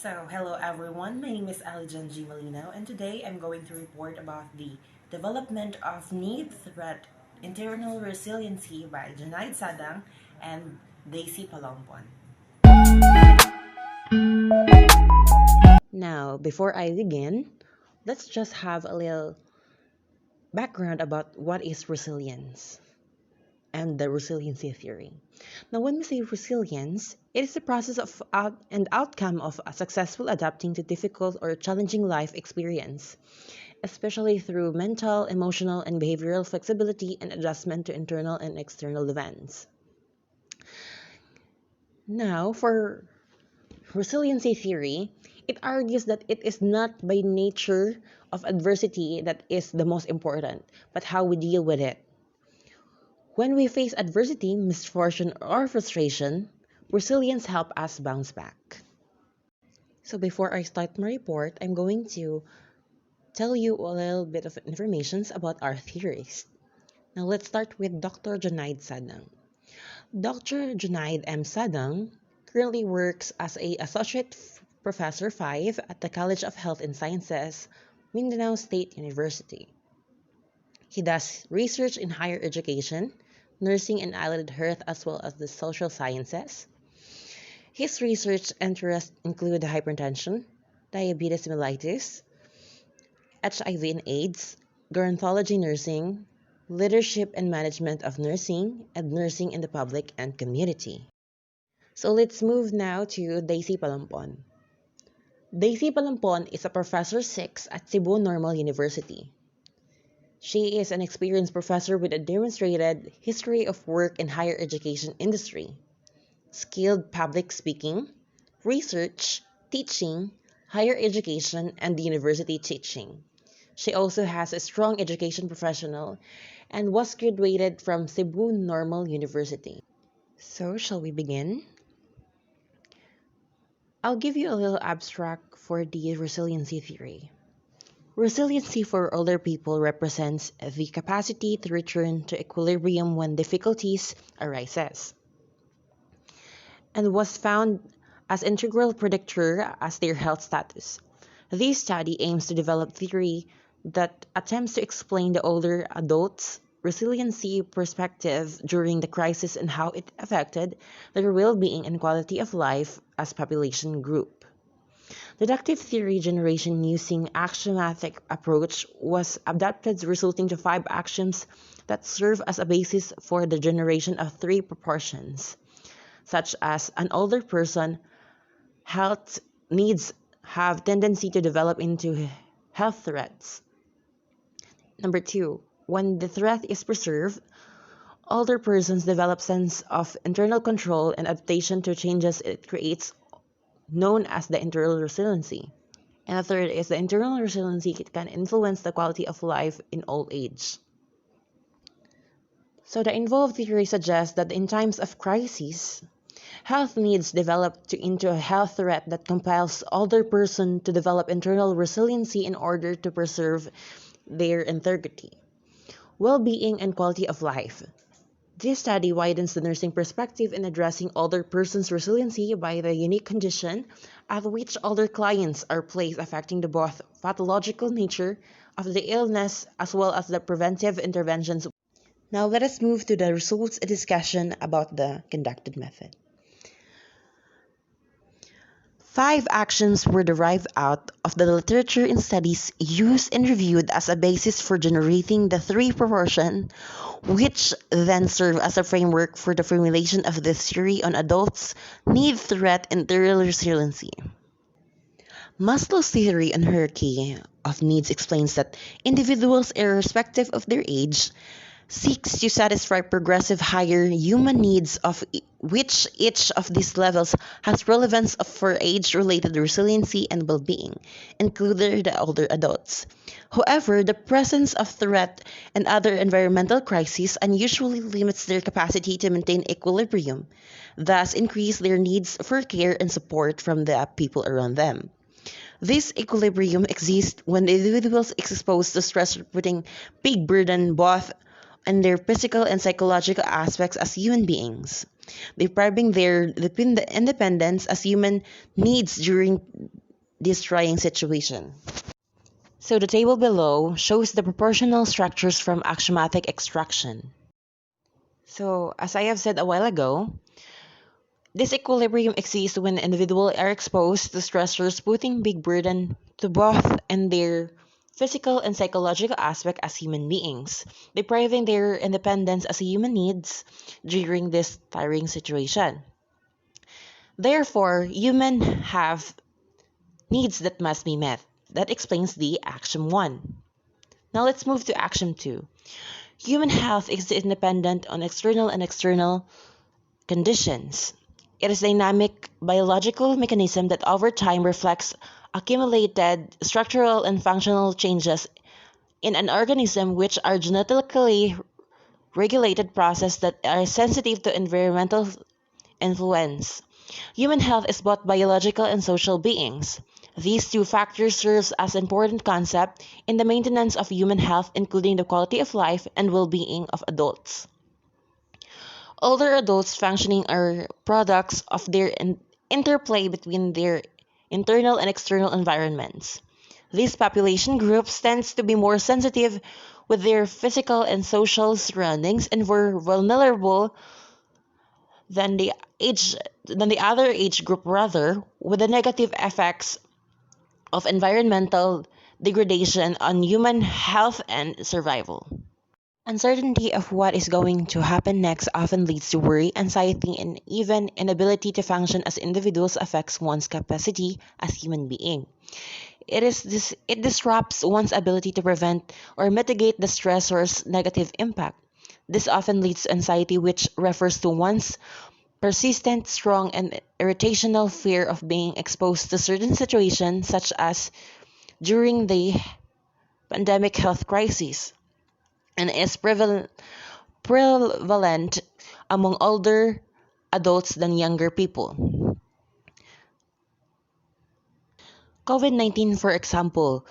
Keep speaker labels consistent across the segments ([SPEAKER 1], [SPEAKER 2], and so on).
[SPEAKER 1] Hello everyone. My name is Alijan G. Malino, and today I'm going to report about the development of need threat internal resiliency by Junaid Sadang and Daisy Palompon.
[SPEAKER 2] Now, before I begin, let's just have a little background about what is resilience and the resiliency theory. Now, when we say resilience, it is the process of and outcome of a successful adapting to difficult or challenging life experience, especially through mental, emotional, and behavioral flexibility and adjustment to internal and external events. Now, for resiliency theory, it argues that it is not by nature of adversity that is the most important, but how we deal with it. When we face adversity, misfortune, or frustration, resilience helps us bounce back. So before I start my report, I'm going to tell you a little bit of information about our theories. Now let's start with Dr. Junaid Sadang. Dr. Junaid M. Sadang currently works as a Associate Professor 5 at the College of Health and Sciences, Mindanao State University. He does research in higher education, nursing and allied health as well as the social sciences. His research interests include hypertension, diabetes mellitus, HIV and AIDS, gerontology nursing, leadership and management of nursing, and nursing in the public and community. So let's move now to Daisy Palampon. Daisy Palampon is a Professor 6 at Cebu Normal University. She is an experienced professor with a demonstrated history of work in higher education industry, skilled public speaking, research, teaching, higher education, and university teaching. She also has a strong education professional and was graduated from Cebu Normal University. So, shall we begin? I'll give you a little abstract for the resiliency theory. Resiliency for older people represents the capacity to return to equilibrium when difficulties arises, and was found as integral predictor as their health status. This study aims to develop theory that attempts to explain the older adults' resiliency perspective during the crisis and how it affected their well-being and quality of life as population group. Deductive theory generation using axiomatic approach was adapted resulting to 5 axioms that serve as a basis for the generation of 3 proportions, such as an older person health needs have tendency to develop into health threats. Number 2, when the threat is preserved, older persons develop sense of internal control and adaptation to changes it creates, known as the internal resiliency. And the third is the internal resiliency can influence the quality of life in old age. So the involved theory suggests that in times of crisis, health needs develop into a health threat that compels older person to develop internal resiliency in order to preserve their integrity, well-being, and quality of life. This study widens the nursing perspective in addressing older persons' resiliency by the unique condition at which older clients are placed, affecting the both pathological nature of the illness as well as the preventive interventions. Now let us move to the results discussion about the conducted method. 5 actions were derived out of the literature and studies used and reviewed as a basis for generating the 3 proportion, which then serve as a framework for the formulation of the theory on adults' need threat internal resiliency. Maslow's theory on hierarchy of needs explains that individuals, irrespective of their age, seeks to satisfy progressive higher human needs of which each of these levels has relevance for age-related resiliency and well-being, including the older adults. However, the presence of threat and other environmental crises unusually limits their capacity to maintain equilibrium, thus increase their needs for care and support from the people around them. This equilibrium exists when the individual is exposed to stress, putting big burden both and their physical and psychological aspects as human beings. depriving their independence as human needs during this trying situation. So the table below shows the proportional structures from axiomatic extraction. So as I have said a while ago, this equilibrium exists when individuals are exposed to stressors putting big burden to both in their physical and psychological aspect as human beings, depriving their independence as a human needs during this tiring situation. Therefore, humans have needs that must be met. That explains the action 1. Now let's move to action 2. Human health is independent on external conditions. It is a dynamic biological mechanism that over time reflects accumulated structural and functional changes in an organism which are genetically regulated processes that are sensitive to environmental influence. Human health is both biological and social beings. These two factors serve as important concept in the maintenance of human health, including the quality of life and well-being of adults. Older adults functioning are products of their interplay between their internal and external environments. These population groups tends to be more sensitive with their physical and social surroundings and were vulnerable than the other age group rather with the negative effects of environmental degradation on human health and survival. Uncertainty of what is going to happen next often leads to worry, anxiety, and even inability to function as individuals affects one's capacity as human being. It disrupts one's ability to prevent or mitigate the stressor's negative impact. This often leads to anxiety, which refers to one's persistent, strong, and irritational fear of being exposed to certain situations, such as during the pandemic health crisis, and is prevalent among older adults than younger people. COVID 19, for example,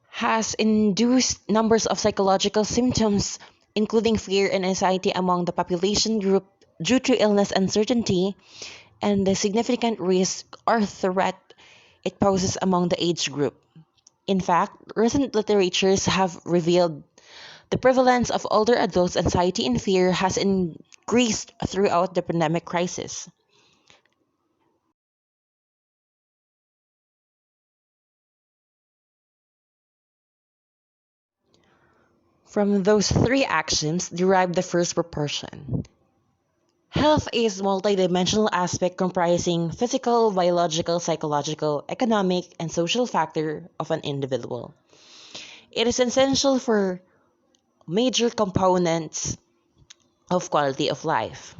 [SPEAKER 2] has induced numbers of psychological symptoms, including fear and anxiety among the population group due to illness uncertainty and the significant risk or threat it poses among the age group. In fact, recent literatures have revealed the prevalence of older adults' anxiety and fear has increased throughout the pandemic crisis. From those three actions derive the first proportion. Health is multidimensional aspect comprising physical, biological, psychological, economic, and social factor of an individual. It is essential for major components of quality of life,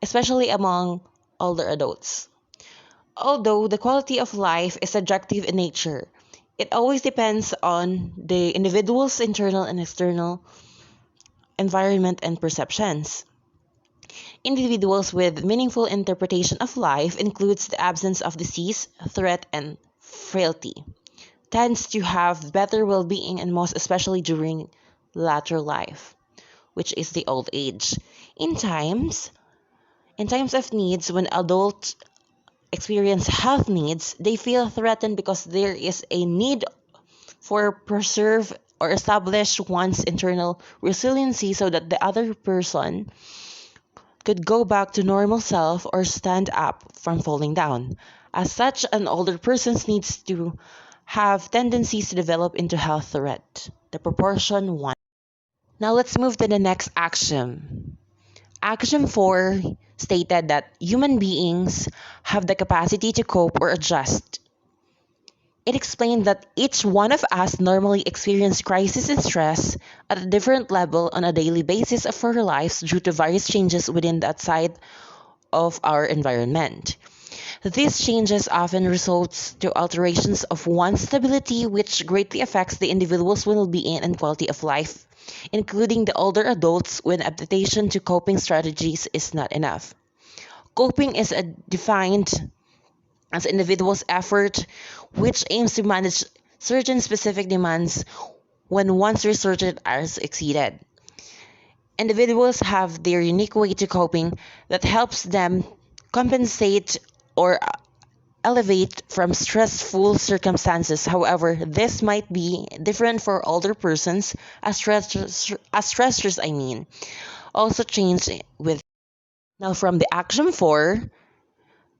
[SPEAKER 2] especially among older adults. Although the quality of life is subjective in nature, it always depends on the individual's internal and external environment and perceptions. Individuals with meaningful interpretation of life includes the absence of disease, threat, and frailty, tends to have better well-being and most especially during latter life, which is the old age. In times, in times of needs, when adults experience health needs, they feel threatened because there is a need for preserve or establish one's internal resiliency so that the other person could go back to normal self or stand up from falling down. As such, an older person needs to have tendencies to develop into health threat. The proportion 1. Now let's move to the next action. Action 4 stated that human beings have the capacity to cope or adjust. It explained that each one of us normally experience crisis and stress at a different level on a daily basis of our lives due to various changes within the outside of our environment. These changes often result to alterations of one's stability, which greatly affects the individual's well-being and quality of life, including the older adults when adaptation to coping strategies is not enough. Coping is defined as individual's effort which aims to manage certain specific demands when one's resources are exceeded. Individuals have their unique way to coping that helps them compensate or elevate from stressful circumstances. However, this might be different for older persons as stressors also change with. Now from the action 4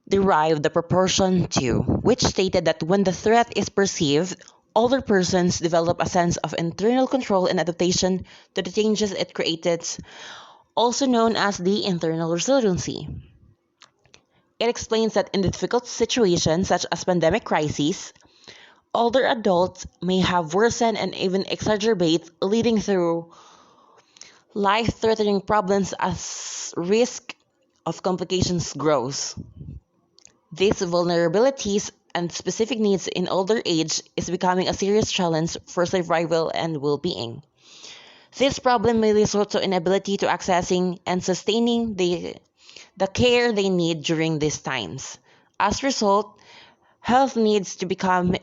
[SPEAKER 2] derived the proportion 2, which stated that when the threat is perceived, older persons develop a sense of internal control and adaptation to the changes it created, also known as the internal resiliency. It explains that in difficult situations such as pandemic crises, older adults may have worsened and even exacerbate, leading through life-threatening problems as risk of complications grows. These vulnerabilities and specific needs in older age is becoming a serious challenge for survival and well-being. This problem may result to inability to accessing and sustaining the care they need during these times. As a result, health needs to become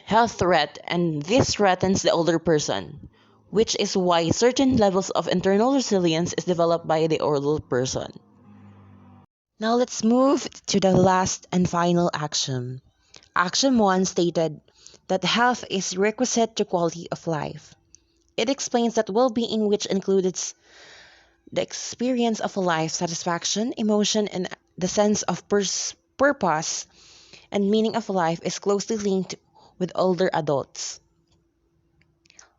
[SPEAKER 2] health threat and this threatens the older person, which is why certain levels of internal resilience is developed by the older person. Now let's move to the last and final action. Action 1 stated that health is requisite to quality of life. It explains that well-being, which includes the experience of a life, satisfaction, emotion, and the sense of purpose and meaning of life, is closely linked with older adults.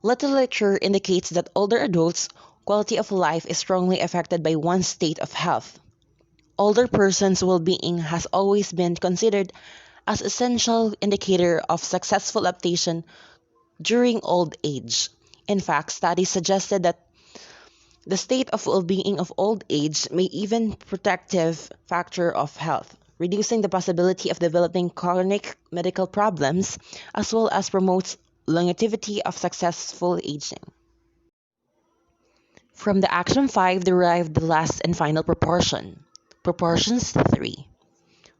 [SPEAKER 2] Literature indicates that older adults' quality of life is strongly affected by one's state of health. Older persons' well-being has always been considered as essential indicator of successful adaptation during old age. In fact, studies suggested that the state of well-being of old age may even protective factor of health, reducing the possibility of developing chronic medical problems as well as promotes longevity of successful aging. From the action 5 derived the last and final proportion. Proportions 3.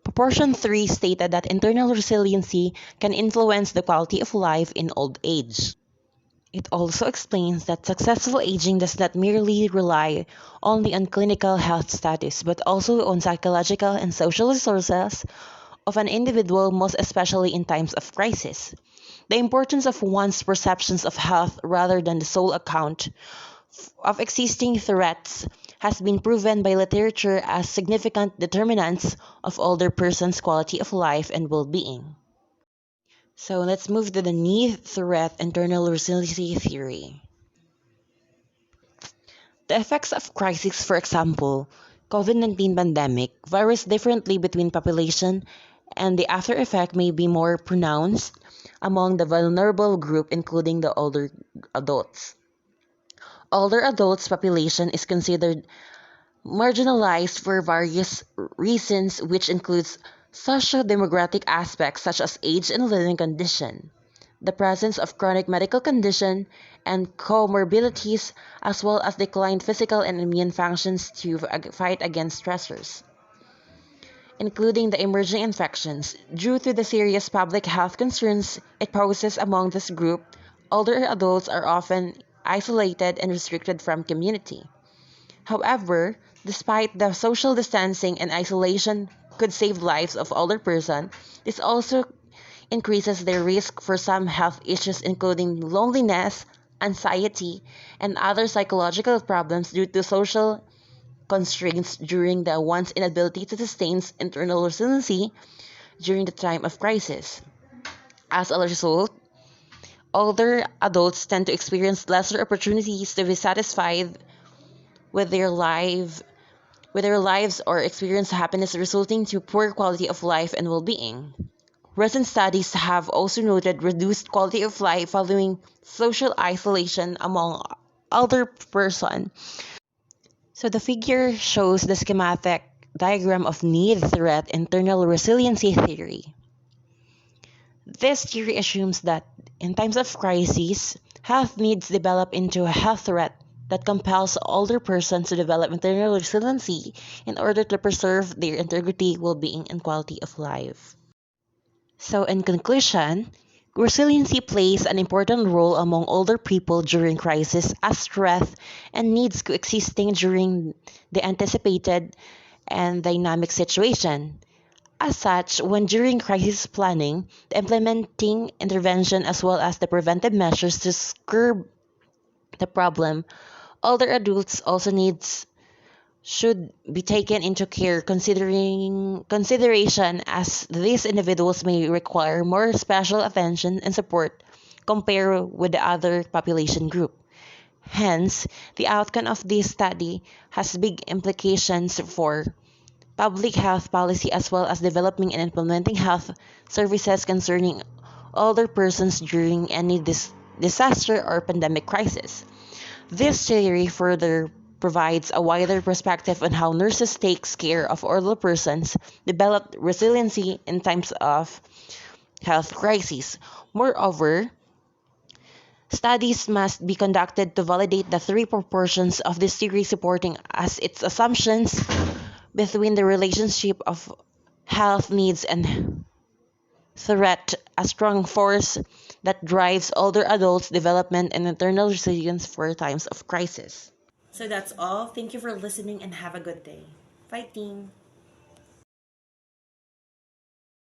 [SPEAKER 2] Proportion 3 stated that internal resiliency can influence the quality of life in old age. It also explains that successful aging does not merely rely only on clinical health status, but also on psychological and social resources of an individual, most especially in times of crisis. The importance of one's perceptions of health rather than the sole account of existing threats has been proven by literature as significant determinants of older persons' quality of life and well-being. So let's move to the need threat internal resiliency theory. The effects of crisis, for example, COVID-19 pandemic, varies differently between population and the after effect may be more pronounced among the vulnerable group including the older adults. Older adults population is considered marginalized for various reasons which includes socio-demographic aspects such as age and living condition, the presence of chronic medical condition and comorbidities as well as declined physical and immune functions to fight against stressors, including the emerging infections. Due to the serious public health concerns it poses among this group, older adults are often isolated and restricted from community. However, despite the social distancing and isolation could save lives of older person, this also increases their risk for some health issues including loneliness, anxiety, and other psychological problems due to social constraints during the one's inability to sustain internal resiliency during the time of crisis. As a result, older adults tend to experience lesser opportunities to be satisfied with their life with their lives or experience happiness resulting to poor quality of life and well-being. Recent studies have also noted reduced quality of life following social isolation among older person. So the figure shows the schematic diagram of need threat internal resiliency theory. This theory assumes that in times of crisis, health needs develop into a health threat that compels older persons to develop internal resiliency in order to preserve their integrity, well-being, and quality of life. So in conclusion, Resiliency plays an important role among older people during crisis as strength and needs coexisting during the anticipated and dynamic situation. As such, when during crisis planning, the implementing intervention as well as the preventive measures to curb the problem, older adults also needs should be taken into care considering consideration as these individuals may require more special attention and support compared with the other population group. Hence, the outcome of this study has big implications for public health policy as well as developing and implementing health services concerning older persons during any disaster or pandemic crisis. This theory further provides a wider perspective on how nurses take care of older persons, develop resiliency in times of health crises. Moreover, studies must be conducted to validate the three proportions of this theory supporting as its assumptions between the relationship of health needs and threat, a strong force that drives older adults' development and internal resilience for times of crisis.
[SPEAKER 1] So that's all. Thank you for listening and have a good day. Fighting!